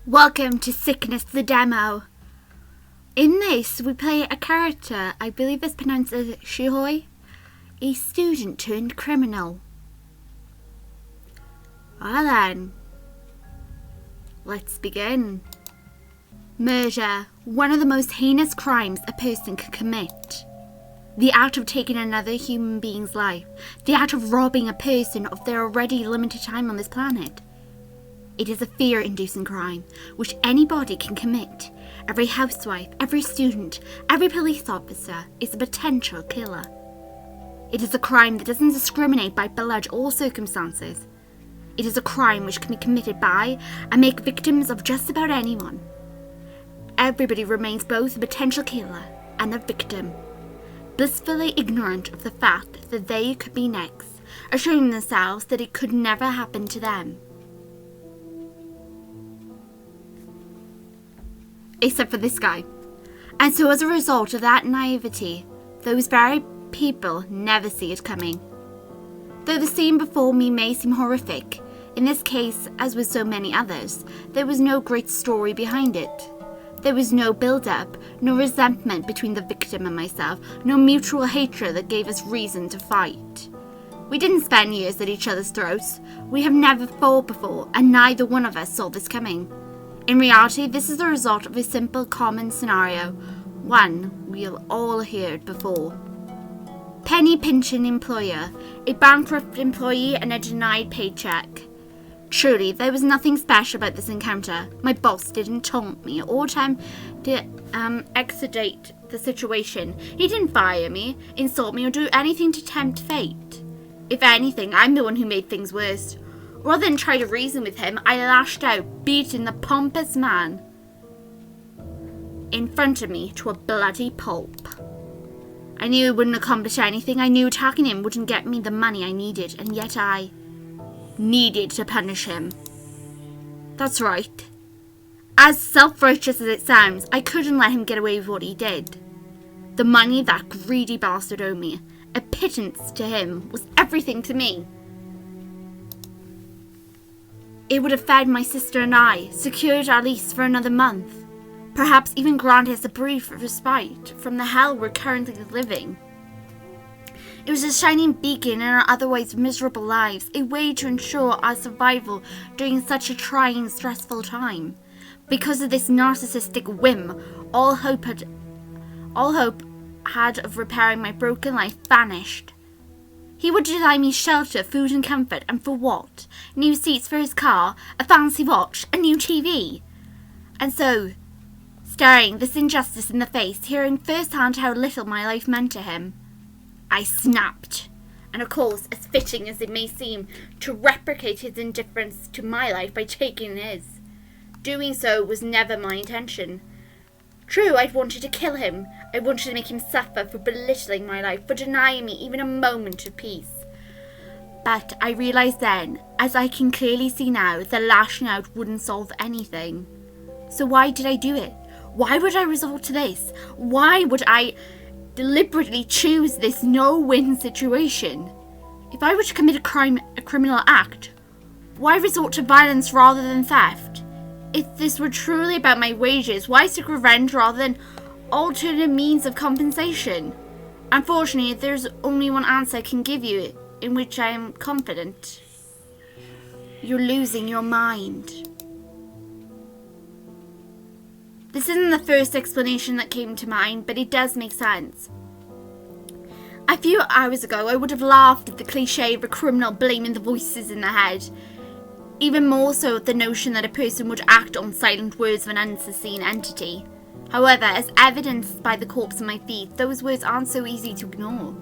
Welcome to Sickness the Demo. In this, we play a character, I believe it's pronounced as Suoh, a student turned criminal. Well then, let's begin. Murder, one of the most heinous crimes a person can commit. The act of taking another human being's life, the act of robbing a person of their already limited time on this planet. It is a fear-inducing crime, which anybody can commit. Every housewife, every student, every police officer is a potential killer. It is a crime that doesn't discriminate by blood or circumstances. It is a crime which can be committed by and make victims of just about anyone. Everybody remains both a potential killer and a victim, blissfully ignorant of the fact that they could be next, assuring themselves that it could never happen to them. Except for this guy. And so as a result of that naivety, those very people never see it coming. Though the scene before me may seem horrific, in this case, as with so many others, there was no great story behind it. There was no build-up, no resentment between the victim and myself, no mutual hatred that gave us reason to fight. We didn't spend years at each other's throats. We have never fought before, and neither one of us saw this coming. In reality, this is the result of a simple common scenario, one we've all heard before. Penny pinching employer, a bankrupt employee and a denied paycheck. Truly, there was nothing special about this encounter. My boss didn't taunt me or attempt to exudate the situation. He didn't fire me, insult me, or do anything to tempt fate. If anything, I'm the one who made things worse. Rather than try to reason with him, I lashed out, beating the pompous man in front of me to a bloody pulp. I knew it wouldn't accomplish anything. I knew attacking him wouldn't get me the money I needed, and yet I needed to punish him. That's right. As self-righteous as it sounds, I couldn't let him get away with what he did. The money that greedy bastard owed me, a pittance to him, was everything to me. It would have fed my sister and I, secured our lease for another month, perhaps even granted us a brief respite from the hell we're currently living. It was a shining beacon in our otherwise miserable lives, a way to ensure our survival during such a trying, stressful time. Because of this narcissistic whim, all hope had of repairing my broken life vanished. He would deny me shelter, food and comfort, and for what? New seats for his car, a fancy watch, a new TV. And so, staring this injustice in the face, hearing firsthand how little my life meant to him, I snapped. And of course, as fitting as it may seem, to replicate his indifference to my life by taking his. Doing so was never my intention. True, I'd wanted to kill him. I wanted to make him suffer for belittling my life, for denying me even a moment of peace. But I realised then, as I can clearly see now, that lashing out wouldn't solve anything. So why did I do it? Why would I resort to this? Why would I deliberately choose this no-win situation? If I were to commit a criminal act, why resort to violence rather than theft? If this were truly about my wages, why seek revenge rather than alternate means of compensation? Unfortunately, there's only one answer I can give you, in which I am confident. You're losing your mind. This isn't the first explanation that came to mind, but it does make sense. A few hours ago, I would have laughed at the cliche of a criminal blaming the voices in their head. Even more so at the notion that a person would act on silent words of an unforeseen entity. However, as evidenced by the corpse on my feet, those words aren't so easy to ignore.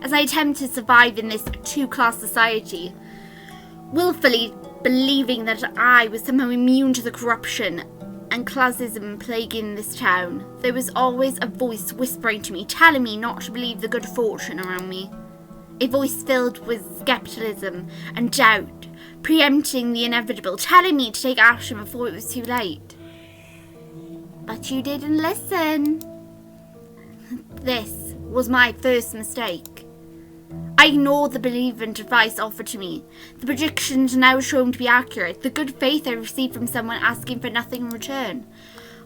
As I attempt to survive in this two-class society, willfully believing that I was somehow immune to the corruption and classism plaguing this town, there was always a voice whispering to me, telling me not to believe the good fortune around me. A voice filled with skepticism and doubt, preempting the inevitable, telling me to take action before it was too late. But you didn't listen. This was my first mistake. I ignored the benevolent advice offered to me. The predictions now shown to be accurate. The good faith I received from someone asking for nothing in return.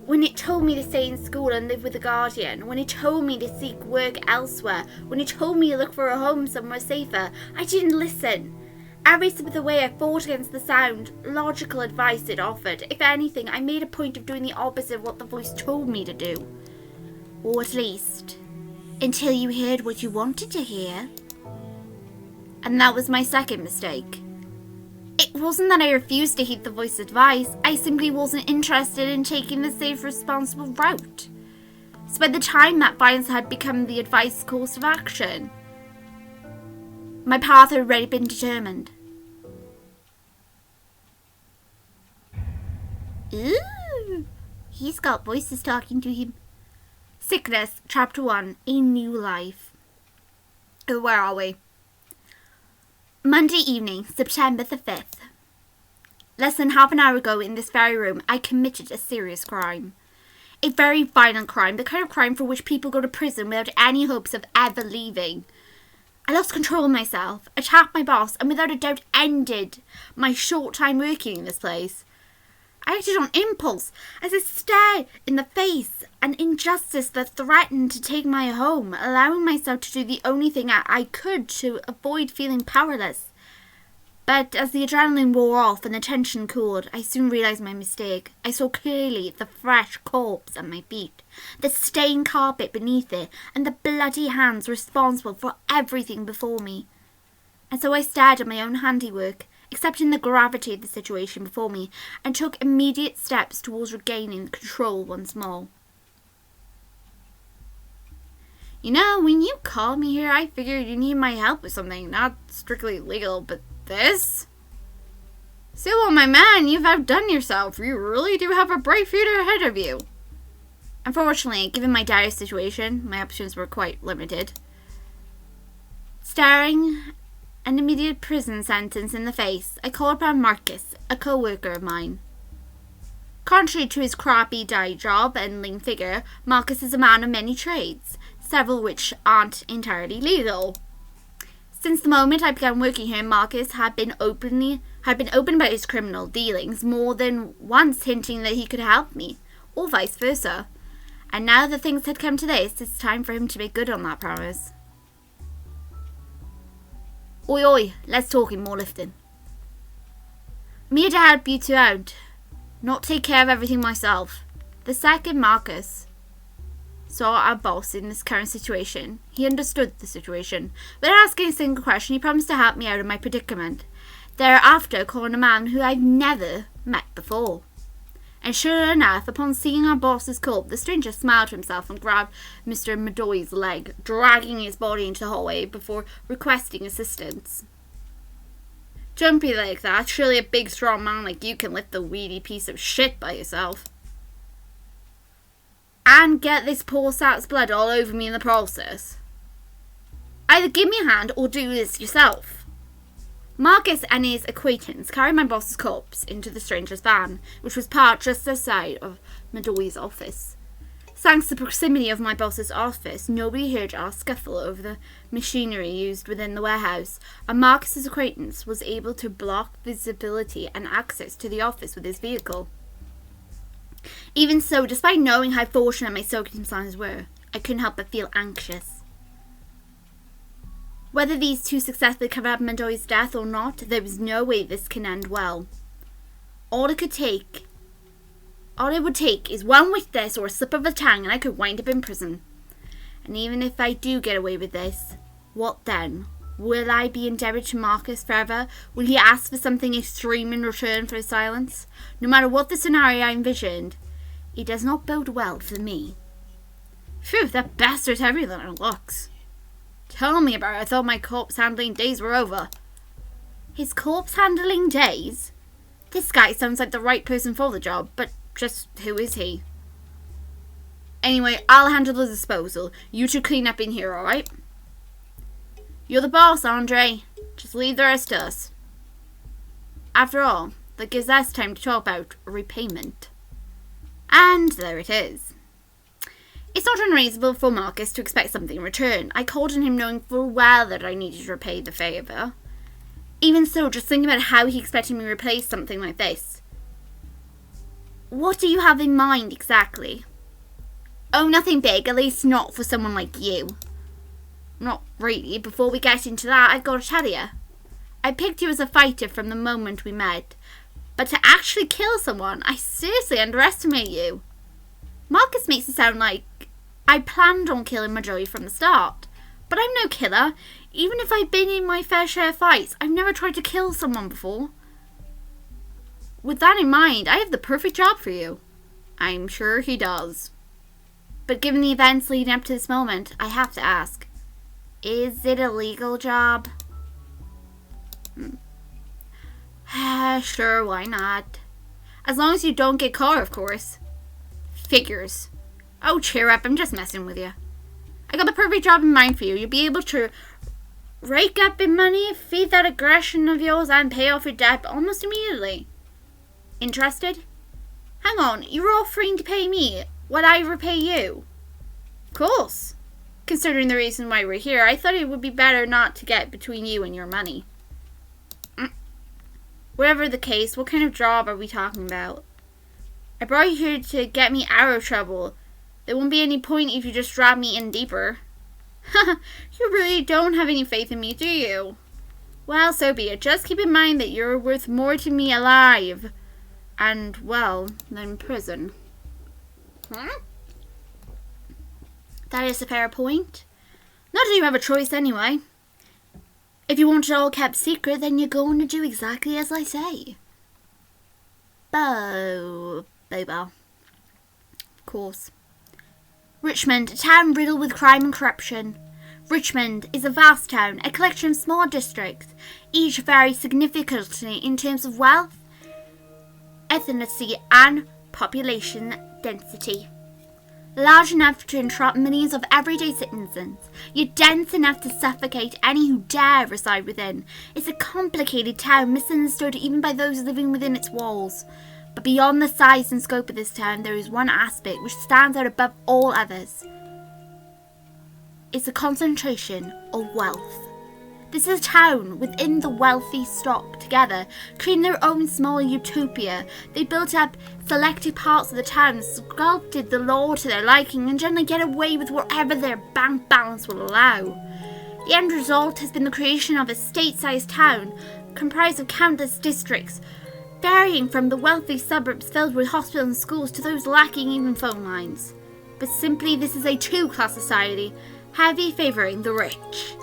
When it told me to stay in school and live with a guardian, when it told me to seek work elsewhere, when it told me to look for a home somewhere safer, I didn't listen. Every step of the way I fought against the sound, logical advice it offered. If anything, I made a point of doing the opposite of what the voice told me to do. Or at least, until you heard what you wanted to hear. And that was my second mistake. It wasn't that I refused to heed the voice's advice, I simply wasn't interested in taking the safe, responsible route. So by the time that violence had become the advice's course of action, my path had already been determined. Ooh, he's got voices talking to him. Sickness, Chapter 1, A New Life. Oh, where are we? Monday evening, September the 5th. Less than half an hour ago in this very room, I committed a serious crime. A very violent crime, the kind of crime for which people go to prison without any hopes of ever leaving. I lost control of myself, attacked my boss, and without a doubt ended my short time working in this place. I acted on impulse as I stared in the face an injustice that threatened to take my home, allowing myself to do the only thing I could to avoid feeling powerless. But as the adrenaline wore off and the tension cooled, I soon realized my mistake. I saw clearly the fresh corpse at my feet, the stained carpet beneath it, and the bloody hands responsible for everything before me. And so I stared at my own handiwork, accepting the gravity of the situation before me, and took immediate steps towards regaining control once more. You know, when you called me here, I figured you needed my help with something, not strictly legal, but this? Suoh, my man, you've outdone yourself. You really do have a bright future ahead of you. Unfortunately, given my dire situation, my options were quite limited. Staring an immediate prison sentence in the face, I called upon Marcus, a co-worker of mine. Contrary to his crappy day job and lean figure, Marcus is a man of many trades, several which aren't entirely legal. Since the moment I began working here, Marcus had been open about his criminal dealings, more than once hinting that he could help me, or vice versa. And now that things had come to this, it's time for him to make good on that promise. Oi oi, let's talk in more lifting. I'm here to help you two out, not take care of everything myself. The second Marcus saw our boss in this current situation, he understood the situation. Without asking a single question, he promised to help me out of my predicament. Thereafter, calling a man who I've never met before. And sure enough, upon seeing our boss's corpse, the stranger smiled to himself and grabbed Mr. Madoy's leg, dragging his body into the hallway before requesting assistance. Jumpy like that, surely a big strong man like you can lift the weedy piece of shit by yourself. And get this poor sap's blood all over me in the process. Either give me a hand or do this yourself. Marcus and his acquaintance carried my boss's corpse into the stranger's van, which was parked just outside of Madoy's office. Thanks to the proximity of my boss's office, nobody heard our scuffle over the machinery used within the warehouse, and Marcus's acquaintance was able to block visibility and access to the office with his vehicle. Even so, despite knowing how fortunate my circumstances were, I couldn't help but feel anxious. Whether these two successfully covered up Madoy's death or not, there was no way this can end well. All it would take is one witness or a slip of the tongue and I could wind up in prison. And even if I do get away with this, what then? Will I be indebted to Marcus forever? Will he ask for something extreme in return for his silence? No matter what the scenario I envisioned, it does not bode well for me. Phew, that bastard's heavier than it looks. Tell me about it. I thought my corpse handling days were over. His corpse handling days? This guy sounds like the right person for the job, but just who is he? Anyway, I'll handle the disposal. You two clean up in here, alright? You're the boss, Andre. Just leave the rest to us. After all, that gives us time to talk about repayment. And there it is. It's not unreasonable for Marcus to expect something in return. I called on him knowing full well that I needed to repay the favour. Even so, just think about how he expected me to replace something like this. What do you have in mind exactly? Oh, nothing big, at least not for someone like you. Not really. Before we get into that, I've got to tell you. I picked you as a fighter from the moment we met. But to actually kill someone, I seriously underestimate you. Marcus makes it sound like I planned on killing Marjorie from the start. But I'm no killer. Even if I've been in my fair share of fights, I've never tried to kill someone before. With that in mind, I have the perfect job for you. I'm sure he does. But given the events leading up to this moment, I have to ask, is it a legal job? Sure, why not? As long as you don't get caught, of course. Figures. Oh, cheer up, I'm just messing with you. I got the perfect job in mind for you. You'll be able to rake up in money, feed that aggression of yours, and pay off your debt almost immediately. Interested? Hang on, you're offering to pay me what I repay you? Of course. Considering the reason why we're here, I thought it would be better not to get between you and your money. Whatever the case, what kind of job are we talking about? I brought you here to get me out of trouble. There won't be any point if you just drag me in deeper. You really don't have any faith in me, do you? Well, so be it. Just keep in mind that you're worth more to me alive and, well, than prison. That is a fair point. Not that you have a choice anyway. If you want it all kept secret, then you're going to do exactly as I say. Bobo. Of course. Richmond, a town riddled with crime and corruption. Richmond is a vast town, a collection of small districts, each vary significantly in terms of wealth, ethnicity, and population density. Large enough to entrap millions of everyday citizens, yet dense enough to suffocate any who dare reside within. It's a complicated town, misunderstood even by those living within its walls. But beyond the size and scope of this town, there is one aspect which stands out above all others. It's the concentration of wealth. This is a town within the wealthy stock together, creating their own small utopia. They built up selected parts of the town, sculpted the law to their liking, and generally get away with whatever their bank balance will allow. The end result has been the creation of a state-sized town, comprised of countless districts, varying from the wealthy suburbs filled with hospitals and schools to those lacking even phone lines. But simply, this is a two-class society, heavily favouring the rich.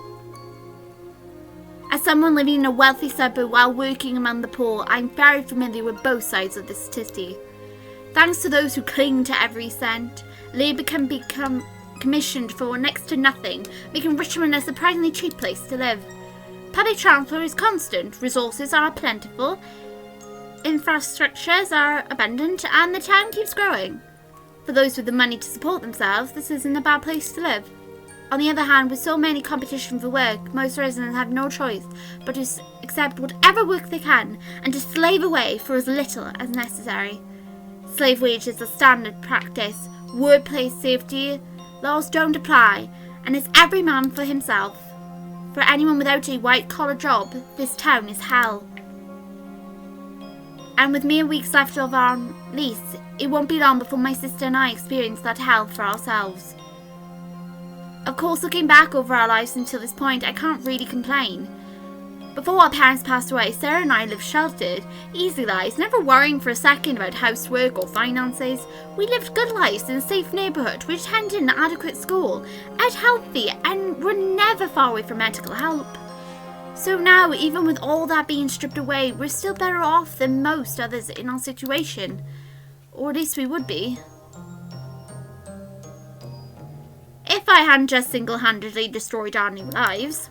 As someone living in a wealthy suburb while working among the poor, I'm very familiar with both sides of this city. Thanks to those who cling to every cent, labour can become commissioned for next to nothing, making Richmond a surprisingly cheap place to live. Public transport is constant, resources are plentiful, infrastructures are abundant, and the town keeps growing. For those with the money to support themselves, this isn't a bad place to live. On the other hand, with so many competition for work, most residents have no choice but to accept whatever work they can and to slave away for as little as necessary. Slave wages are standard practice, workplace safety laws don't apply, and it's every man for himself. For anyone without a white-collar job, this town is hell. And with mere weeks left of our lease, it won't be long before my sister and I experience that hell for ourselves. Of course, looking back over our lives until this point, I can't really complain. Before our parents passed away, Sarah and I lived sheltered, easy lives, never worrying for a second about housework or finances. We lived good lives in a safe neighbourhood, we attended an adequate school, ate healthy, and were never far away from medical help. So now, even with all that being stripped away, we're still better off than most others in our situation. Or at least we would be. If I hadn't just single-handedly destroyed our new lives.